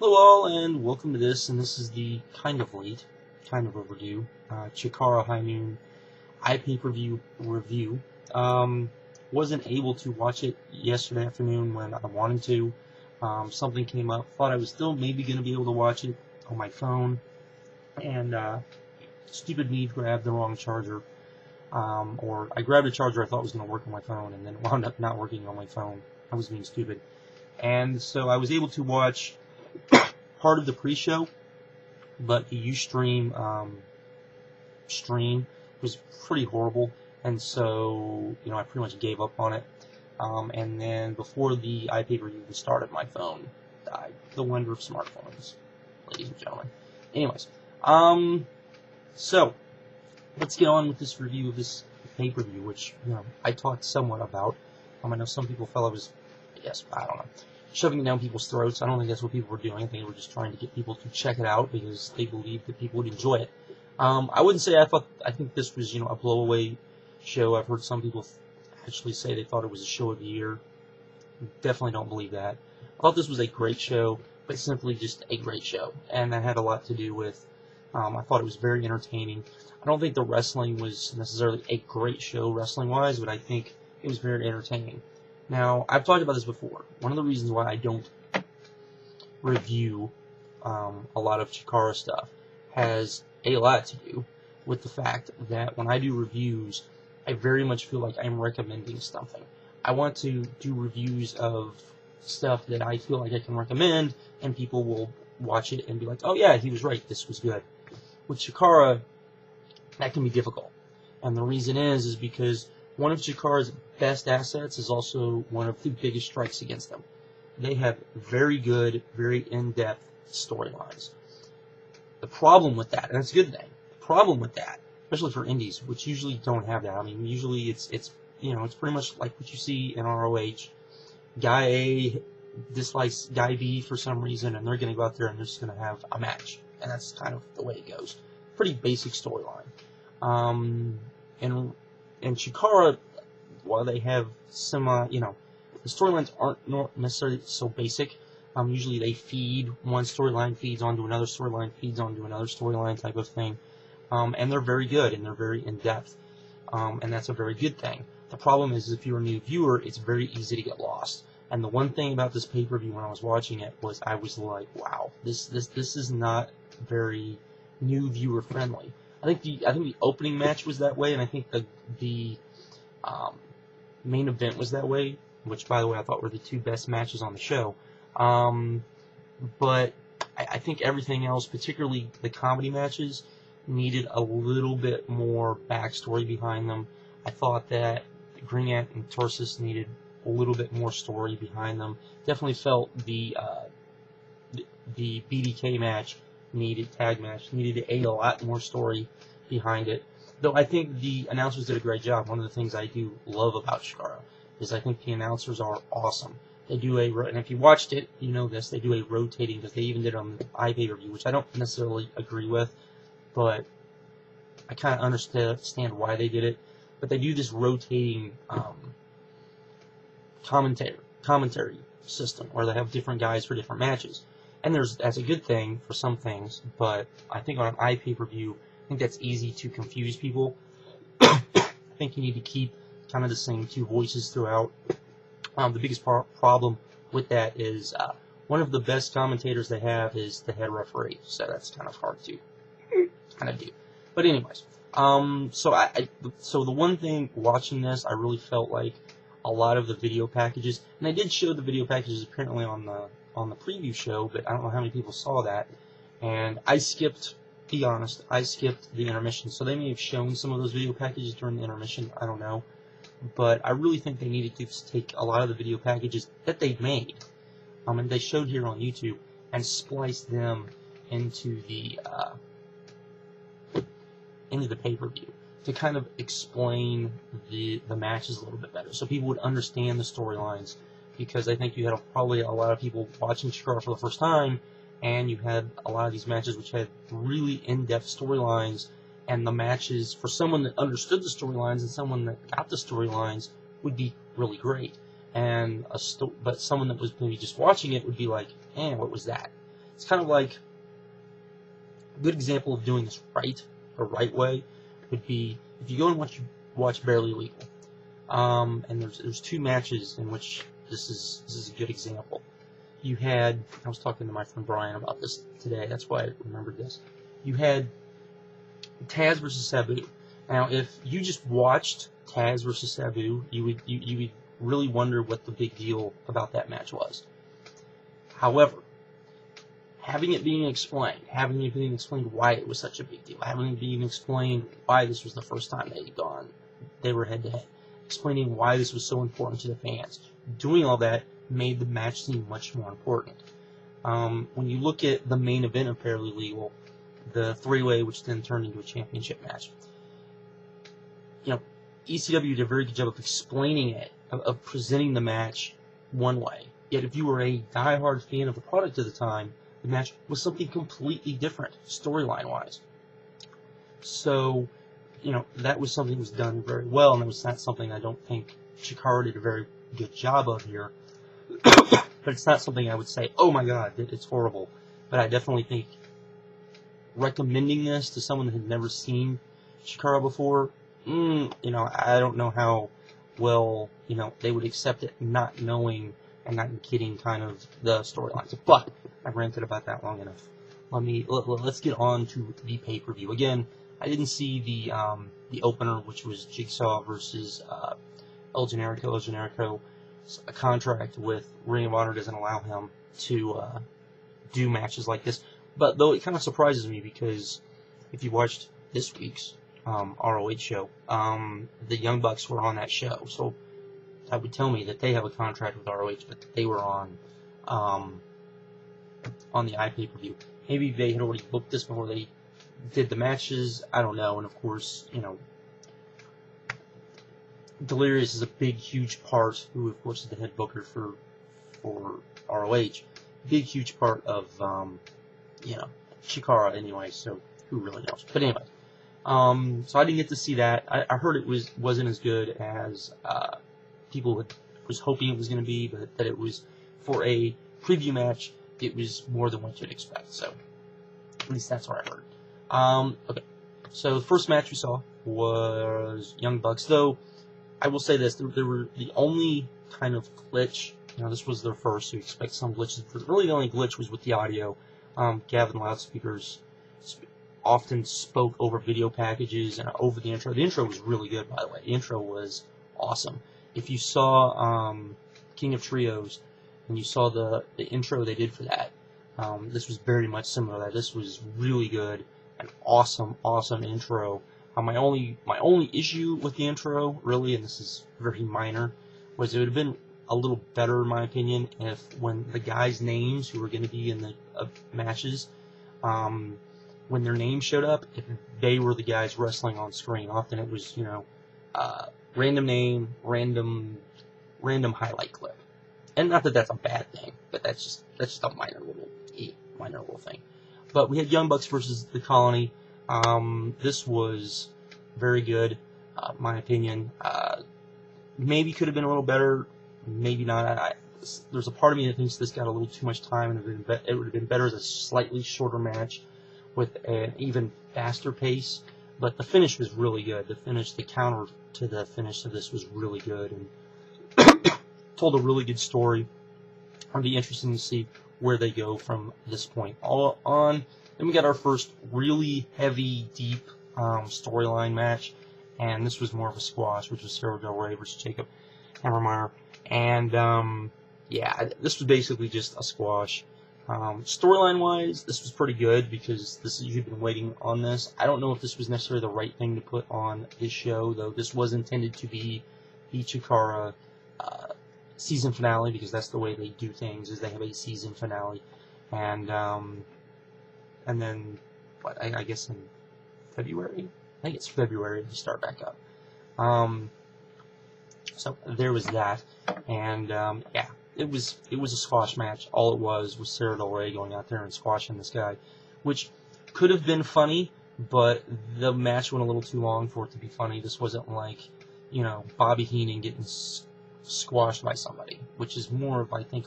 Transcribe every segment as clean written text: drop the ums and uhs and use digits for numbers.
Hello all, and welcome to this, and this is the kind of late, kind of overdue, Chikara High Noon iPPV review. Wasn't able to watch it yesterday afternoon when I wanted to. Something came up, thought I was still maybe going to be able to watch it on my phone, and stupid me grabbed the wrong charger. Or I grabbed a charger I thought was going to work on my phone, and then it wound up not working on my phone. I was being stupid. And so I was able to watch part of the pre-show, but the Ustream stream was pretty horrible, and so I pretty much gave up on it. And then before the iPPV even started, my phone died. The wonder of smartphones, ladies and gentlemen. Anyways, so let's get on with this review of this pay-per-view, which I talked somewhat about. I know some people felt I was, I don't know, shoving it down people's throats. I don't think that's what people were doing. I think they were just trying to get people to check it out because they believed that people would enjoy it. I wouldn't say I think this was, a blowaway show. I've heard some people actually say they thought it was a show of the year. Definitely don't believe that. I thought this was a great show, but simply just a great show. And that had a lot to do with, I thought it was very entertaining. I don't think the wrestling was necessarily a great show wrestling-wise, but I think it was very entertaining. Now, I've talked about this before. One of the reasons why I don't review a lot of Chikara stuff has a lot to do with the fact that when I do reviews, I very much feel like I'm recommending something. I want to do reviews of stuff that I feel like I can recommend, and people will watch it and be like, oh yeah, he was right, this was good. With Chikara, that can be difficult. And the reason is because one of Chikara's best assets is also one of the biggest strikes against them. They have very good, very in-depth storylines. The problem with that, and it's a good thing, the problem with that, especially for indies, which usually don't have that. I mean, usually it's pretty much like what you see in ROH. Guy A dislikes Guy B for some reason, and they're going to go out there and they're just going to have a match. And that's kind of the way it goes. Pretty basic storyline. And Chikara, while they have some, the storylines aren't necessarily so basic. Usually they feed, one storyline feeds onto another storyline, feeds onto another storyline type of thing. And they're very good, and they're very in-depth. And that's a very good thing. The problem is, if you're a new viewer, it's very easy to get lost. And the one thing about this pay-per-view when I was watching it was I was like, wow, this is not very new viewer friendly. I think the opening match was that way, and I think the main event was that way, which, by the way, I thought were the two best matches on the show. But I think everything else, particularly the comedy matches, needed a little bit more backstory behind them. I thought that Green Ant and Tursas needed a little bit more story behind them. Definitely felt the BDK match tag match needed a lot more story behind it. Though I think the announcers did a great job. One of the things I do love about Chikara is I think the announcers are awesome. They do and if you watched it, you know this, they do a rotating, because they even did it on the iPPV, which I don't necessarily agree with, but I kind of understand why they did it. But they do this rotating commentary system where they have different guys for different matches. And that's a good thing for some things, but I think on an iPPV, I think that's easy to confuse people. I think you need to keep kind of the same two voices throughout. The biggest problem with that is one of the best commentators they have is the head referee, so that's kind of hard to kind of do. But anyways, so the one thing watching this, I really felt like a lot of the video packages, and they did show the video packages apparently on the preview show, but I don't know how many people saw that. And I skipped, be honest, I skipped the intermission. So they may have shown some of those video packages during the intermission, I don't know. But I really think they needed to take a lot of the video packages that they've made, and they showed here on YouTube, and splice them into the pay-per-view to kind of explain the matches a little bit better, so people would understand the storylines. Because I think you had probably a lot of people watching Chikara for the first time, and you had a lot of these matches which had really in-depth storylines, and the matches, for someone that understood the storylines and someone that got the storylines, would be really great. But someone that was maybe just watching it would be like, what was that? It's kind of like a good example of doing this right, the right way, would be if you go and watch Barely Legal, and there's 2 matches in which this is a good example. You had, I was talking to my friend Brian about this today, that's why I remembered this. You had Taz versus Sabu. Now, if you just watched Taz versus Sabu, you would really wonder what the big deal about that match was. However, having it being explained why it was such a big deal, having it being explained why this was the first time they were head to head, explaining why this was so important to the fans, doing all that made the match seem much more important. When you look at the main event of Fairly Legal, the 3-way, which then turned into a championship match, ECW did a very good job of explaining it, of presenting the match one way. Yet if you were a diehard fan of the product at the time, the match was something completely different, storyline-wise. So, that was something that was done very well, and it was not something I don't think Chikara did a very good job of here. But it's not something I would say, oh my god, it's horrible. But I definitely think recommending this to someone that had never seen Chikara before, I don't know how well, they would accept it not knowing and not getting kind of the storylines. But I've ranted about that long enough. Let's get on to the pay-per-view. Again, I didn't see the opener, which was Jigsaw versus El Generico. El Generico, a contract with Ring of Honor doesn't allow him to do matches like this. But though it kind of surprises me because if you watched this week's ROH show, the Young Bucks were on that show, so that would tell me that they have a contract with ROH, but they were on the iPPV. Maybe they had already booked this before they did the matches. I don't know. And of course, Delirious is a big, huge part. Who, of course, is the head booker for ROH. Big, huge part of Chikara anyway. So who really knows? But anyway, so I didn't get to see that. I heard it wasn't as good as people was hoping it was going to be, but that it was for a preview match. It was more than what you'd expect. So at least that's what I heard. Okay, so the first match we saw was Young Bucks. Though I will say this, there were the only kind of glitch. This was their first, so you expect some glitches. Really, the only glitch was with the audio. Gavin loudspeakers often spoke over video packages and over the intro. The intro was really good, by the way. The intro was awesome. If you saw King of Trios and you saw the intro they did for that, this was very much similar to that. This was really good, an awesome intro. My only issue with the intro, really, and this is very minor, was it would have been a little better, in my opinion, if when the guys' names who were going to be in the matches, when their names showed up, if they were the guys wrestling on screen. Often it was, random name, random highlight clip. And not that that's a bad thing, but that's just a minor little thing. But we had Young Bucks versus the Colony. This was very good, my opinion. Maybe could have been a little better, maybe not. There's a part of me that thinks this got a little too much time, and it would have been better as a slightly shorter match with an even faster pace. But the finish was really good. The counter to the finish of this was really good, and told a really good story. It'll be interesting to see where they go from this point all on. Then we got our first really heavy, deep storyline match, and this was more of a squash, which was Sarah Del Rey versus Jakob Hammermeir. And this was basically just a squash. Storyline-wise, this was pretty good because you've been waiting on this. I don't know if this was necessarily the right thing to put on this show, though. This was intended to be the Chikara season finale, because that's the way they do things, is they have a season finale. And then, I guess in February? I think it's February they start back up. So there was that. And, it was a squash match. All it was Sarah Del Rey going out there and squashing this guy, which could have been funny, but the match went a little too long for it to be funny. This wasn't like, Bobby Heenan getting squashed by somebody, which is more of, I think,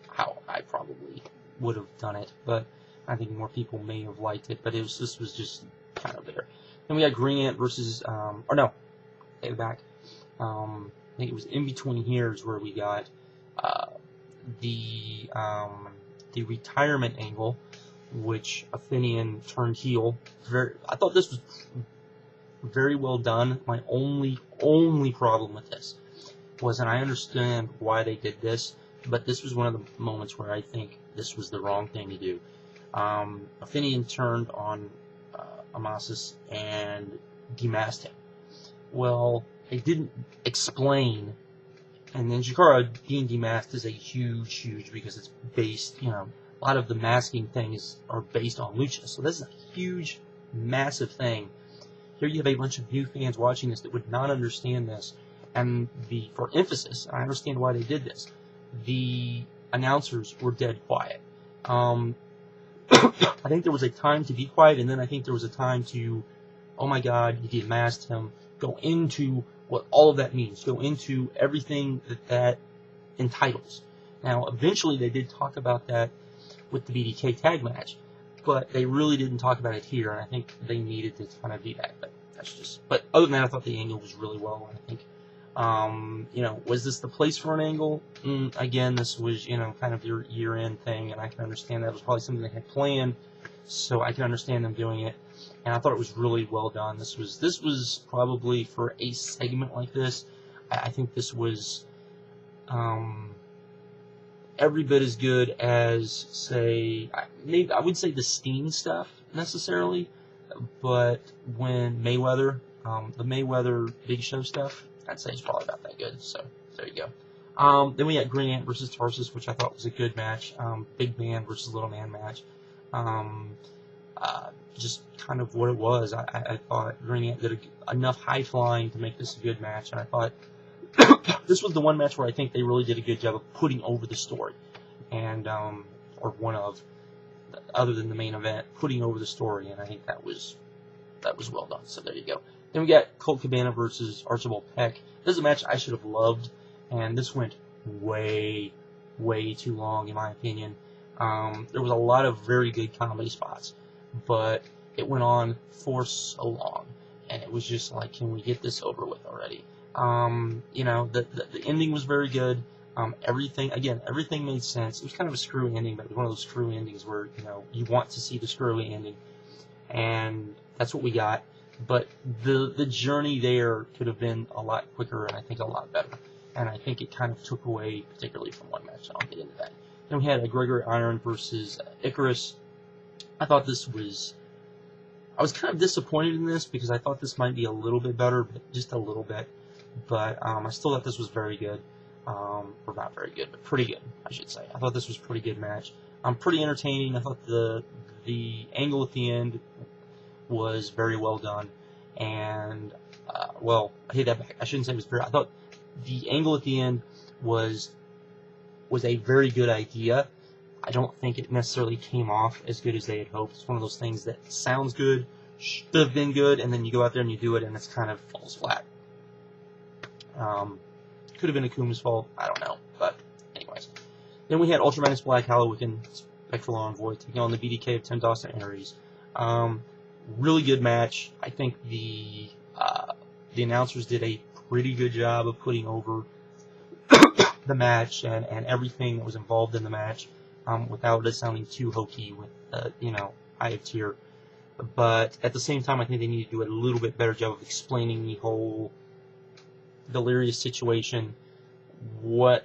how I probably would have done it, but I think more people may have liked it. But this was just kind of there. Then we got Green Ant versus, or no, take it back. I think it was in between here is where we got the retirement angle, which Athenian turned heel. I thought this was very well done. My only problem with this was, and I understand why they did this, but this was one of the moments where I think this was the wrong thing to do. Athenian turned on Amasis and demasked him. Well, they didn't explain, and then Chikara being demasked is a huge, because it's based, a lot of the masking things are based on Lucha, so this is a huge, massive thing. Here you have a bunch of new fans watching this that would not understand this, and for emphasis, I understand why they did this, the announcers were dead quiet. I think there was a time to be quiet, and then I think there was a time to, oh my god, you demasked him, go into what all of that means, go into everything that entitles. Now, eventually they did talk about that with the BDK tag match, but they really didn't talk about it here, and I think they needed to kind of do that, but that's just, but other than that, I thought the angle was really well, and I think, was this the place for an angle? Again, this was, kind of your year-end thing, and I can understand that was probably something they had planned, so I can understand them doing it, and I thought it was really well done. This was probably, for a segment like this, I think this was, every bit as good as, say, I would say the Steen stuff, necessarily, but when Mayweather, the Mayweather Big Show stuff, I'd say it's probably about that good, so there you go. Then we had Green Ant versus Tursas, which I thought was a good match, big man versus little man match, just kind of what it was. I thought Green Ant did enough high flying to make this a good match, and I thought this was the one match where I think they really did a good job of putting over the story, and or one of, other than the main event, putting over the story, and I think that was well done. So there you go. Then we got Colt Cabana versus Archibald Peck. This is a match I should have loved, and this went way too long, in my opinion. There was a lot of very good comedy spots, but it went on for so long, and it was just like, can we get this over with already? The ending was very good. Everything made sense. It was kind of a screwy ending, but it was one of those screwy endings where, you want to see the screwy ending, and that's what we got. But the journey there could have been a lot quicker, and I think a lot better. And I think it kind of took away, particularly from one match. I'll get into that. Then we had a Gregory Iron versus Icarus. I thought I was kind of disappointed in this, because I thought this might be a little bit better, but just a little bit. But I still thought this was very good. Or not very good, but pretty good, I should say. I thought this was a pretty good match. Pretty entertaining. I thought the angle at the end was very well done. And, well, I hate that back. I shouldn't say it was very... I thought the angle at the end was a very good idea. I don't think it necessarily came off as good as they had hoped. It's one of those things that sounds good, should have been good, and then you go out there and you do it, and it's kind of falls flat. Could have been Akuma's fault. I don't know. But, anyways. Then we had Ultramantis Black, Hallowicked, Spectral Envoy taking on the BDK of Donst and Aries. Really good match. I think the announcers did a pretty good job of putting over the match and everything that was involved in the match, without it sounding too hokey with, eye of tier. But at the same time, I think they need to do a little bit better job of explaining the whole Delirious situation. Why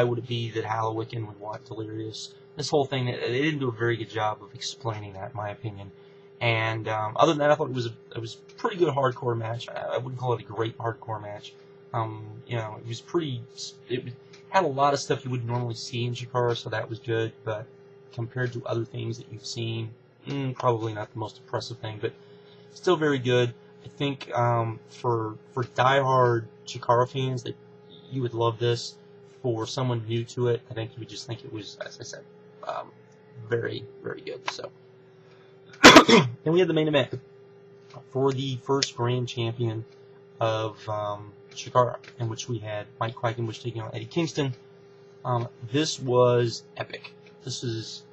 would it be that Hallowicked would want Delirious? This whole thing, they didn't do a very good job of explaining that, in my opinion. And other than that, I thought it was a pretty good hardcore match. I wouldn't call it a great hardcore match. It was pretty. It had a lot of stuff you wouldn't normally see in Chikara, so that was good. But compared to other things that you've seen, probably not the most impressive thing, but still very good. I think for diehard Chikara fans, that you would love this. For someone new to it, I think you would just think it was, as I said, very, very good. So, then we had the main event for the first grand champion of Chikara, in which we had Quackenbush taking on Eddie Kingston. This was epic. This is,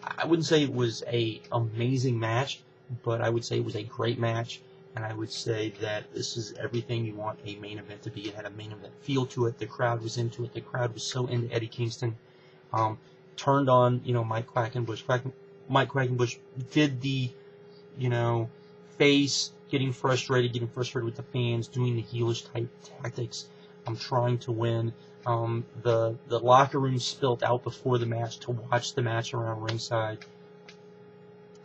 I wouldn't say it was a amazing match, but I would say it was a great match, and I would say that this is everything you want a main event to be. It had a main event feel to it. The crowd was into it. The crowd was so into Eddie Kingston. Turned on, Mike Quackenbush. Mike Quackenbush did the, face, getting frustrated with the fans, doing the heelish type tactics. I'm trying to win. The locker room spilt out before the match to watch the match around ringside.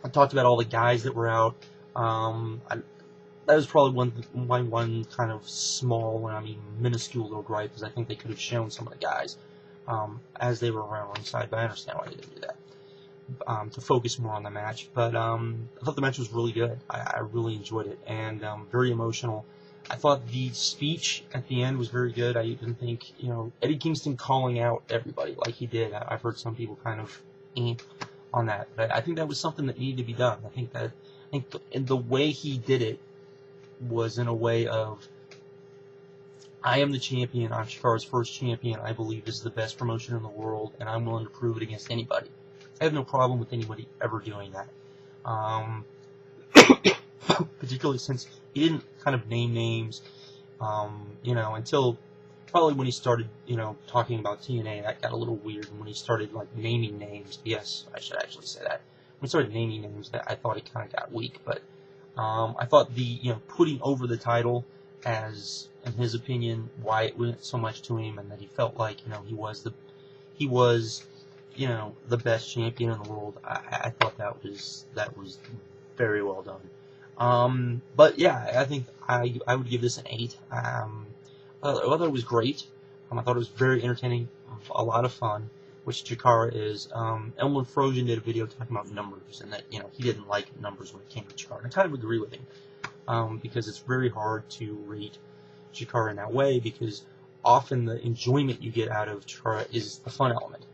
I talked about all the guys that were out. That was probably one kind of small, minuscule little gripe, because I think they could have shown some of the guys as they were around ringside, but I understand why they didn't do that. To focus more on the match. But I thought the match was really good. I really enjoyed it, and very emotional. I thought the speech at the end was very good. I even think, Eddie Kingston calling out everybody like he did. I've heard some people kind of on that, but I think that was something that needed to be done. I think the way he did it was in a way of, I am the champion. I'm Chikara's first champion. I believe this is the best promotion in the world, and I'm willing to prove it against anybody. I have no problem with anybody ever doing that. Particularly since he didn't kind of name names, until probably when he started, talking about TNA, that got a little weird. And when he started, naming names, yes, I should actually say that. When he started naming names, that I thought it kind of got weak. But I thought the, putting over the title as, in his opinion, why it meant so much to him, and that he felt like, he was the best champion in the world. I thought that was very well done. But yeah, I think I would give this an 8. I thought it was great. I thought it was very entertaining, a lot of fun, which Chikara is. Elmer Frozen did a video talking about numbers, and that, he didn't like numbers when it came to Chikara. And I kind of agree with him, because it's very hard to rate Chikara in that way, because often the enjoyment you get out of Chikara is the fun element.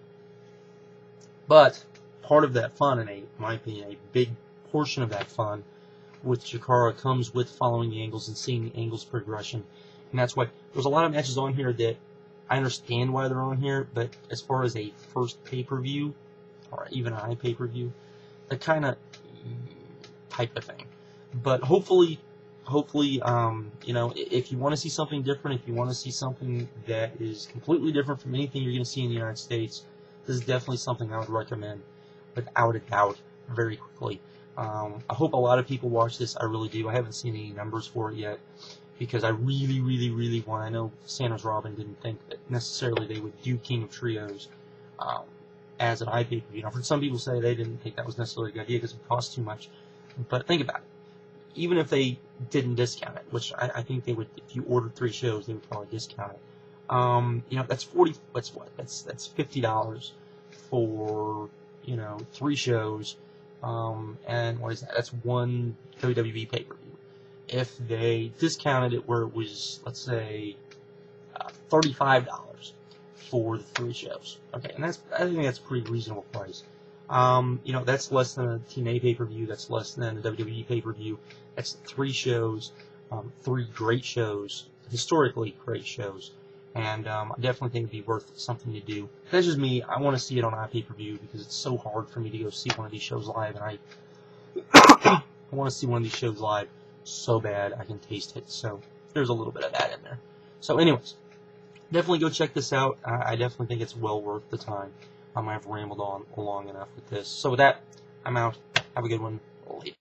But part of that fun, and in my opinion, a big portion of that fun with Chikara comes with following the angles and seeing the angles progression. And that's why there's a lot of matches on here that I understand why they're on here, but as far as a first pay-per-view, or even an iPPV, that kind of type of thing. But hopefully, if you want to see something different, if you want to see something that is completely different from anything you're going to see in the United States, this is definitely something I would recommend, without a doubt, very quickly. I hope a lot of people watch this. I really do. I haven't seen any numbers for it yet, because I really, really, really want. I know Santa's Robin didn't think that necessarily they would do King of Trios as an iPPV. Now, for some people say they didn't think that was necessarily a good idea because it costs too much. But think about it. Even if they didn't discount it, which I think they would, if you ordered 3 shows, they would probably discount it. That's that's $50 for 3 shows, and what is that? That's one WWE pay-per-view. If they discounted it where it was, let's say, $35 for the 3 shows, okay, and I think that's a pretty reasonable price. That's less than a TNA pay-per-view. That's less than a WWE pay-per-view. That's 3 shows, 3 great shows, historically great shows. And I definitely think it'd be worth something to do. That's just me. I want to see it on iPPV because it's so hard for me to go see one of these shows live, and I want to see one of these shows live so bad I can taste it. So there's a little bit of that in there. So anyways, definitely go check this out. I definitely think it's well worth the time. I've rambled on long enough with this. So with that, I'm out. Have a good one. Later.